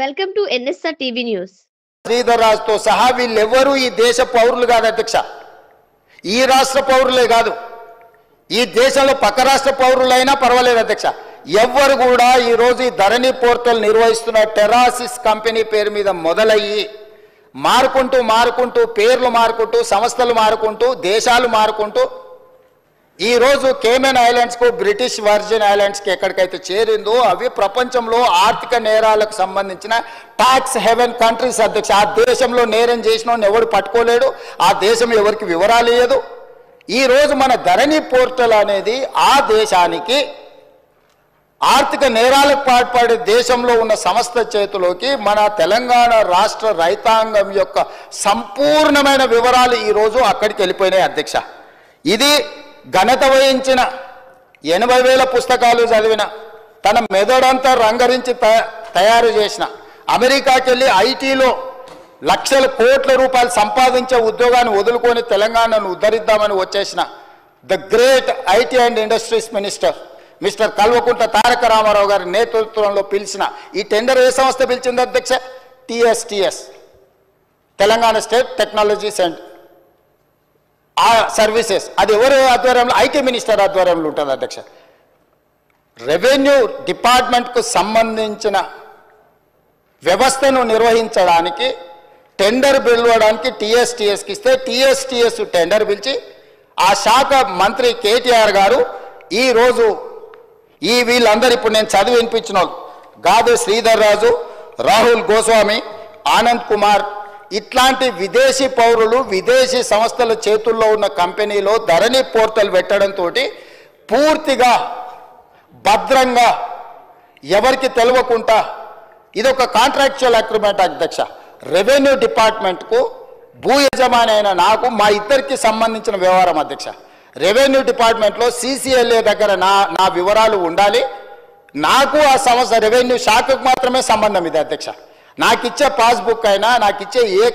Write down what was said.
Welcome to NSR TV news. Sridhar రాజుతో సహా వీళ్ళెవ్వరూ ఈ దేశ పౌరులు కాదు అధ్యక్ష. ఈ రాష్ట్ర పౌరులే కాదు, ఈ దేశంలో పక్క రాష్ట్ర పౌరులైనా పర్వాలేదు అధ్యక్ష. ఎవ్వరు కూడా ఈరోజు ఈ ధరణి పోర్టల్ నిర్వహిస్తున్న టెరాసిస్ కంపెనీ పేరు మీద మొదలయ్యి మారుకుంటూ పేర్లు మారుకుంటూ సంస్థలు మారుకుంటూ దేశాలు మారుకుంటూ ఈరోజు కేమెన్ ఐలాండ్స్కు బ్రిటిష్ వర్జిన్ ఐలాండ్స్కి ఎక్కడికైతే చేరిందో అవి ప్రపంచంలో ఆర్థిక నేరాలకు సంబంధించిన ట్యాక్స్ హెవెన్ కంట్రీస్ అధ్యక్ష. ఆ దేశంలో నేరం చేసిన ఎవడు పట్టుకోలేడు, ఆ దేశం ఎవరికి వివరాలు ఇవ్వదు. ఈరోజు మన ధరణి పోర్టల్ అనేది ఆ దేశానికి ఆర్థిక నేరాలకు పాల్పడే దేశంలో ఉన్న సంస్థ చేతిలోకి మన తెలంగాణ రాష్ట్ర రైతాంగం యొక్క సంపూర్ణమైన వివరాలు ఈరోజు అక్కడికి వెళ్ళిపోయినాయి అధ్యక్ష. ఇది ఘనత వహించిన 80,000 పుస్తకాలు చదివిన తన మెదడంతా రంగరించి తయారు చేసిన అమెరికాకి వెళ్ళి ఐటీలో లక్షల కోట్ల రూపాయలు సంపాదించే ఉద్యోగాన్ని వదులుకొని తెలంగాణను ఉద్ధరిద్దామని వచ్చేసిన the great IT and industries minister mister Kalvakuntla Taraka Rama Rao గారి నేతృత్వంలో పిలిచిన ఈ టెండర్ ఏ సంస్థ పిలిచింది అధ్యక్ష? TSTS, Telangana state technology centre ఆ సర్వీసెస్. అది ఎవరు ఆధ్వర్యంలో? ఐటీ మినిస్టర్ ఆధ్వర్యంలో ఉంటుంది అధ్యక్ష. రెవెన్యూ డిపార్ట్మెంట్కు సంబంధించిన వ్యవస్థను నిర్వహించడానికి టెండర్ పిలవడానికి TSTSకి ఇస్తే TSTS టెండర్ పిలిచి ఆ శాఖ మంత్రి KTR గారు ఈరోజు వీళ్ళందరూ ఇప్పుడు నేను చదివి వినిపించిన వాళ్ళు గాదే శ్రీధర్ రాజు, రాహుల్ గోస్వామి, ఆనంద్ కుమార్ ఇట్లాంటి విదేశీ పౌరులు విదేశీ సంస్థల చేతుల్లో ఉన్న కంపెనీలో ధరణి పోర్టల్ పెట్టడంతో పూర్తిగా భద్రంగా ఎవరికి తెలియకుండా ఇదొక కాంట్రాక్చువల్ అగ్రిమెంట్ అధ్యక్ష. రెవెన్యూ డిపార్ట్మెంట్కు భూ యజమాని అయిన నాకు మా ఇద్దరికి సంబంధించిన వ్యవహారం అధ్యక్ష. రెవెన్యూ డిపార్ట్మెంట్లో CCLA దగ్గర నా వివరాలు ఉండాలి. నాకు ఆ సంస్థ రెవెన్యూ శాఖకు మాత్రమే సంబంధం ఇది అధ్యక్ష. నాకు ఇచ్చే పాస్బుక్ అయినా నాకు ఇచ్చే ఏ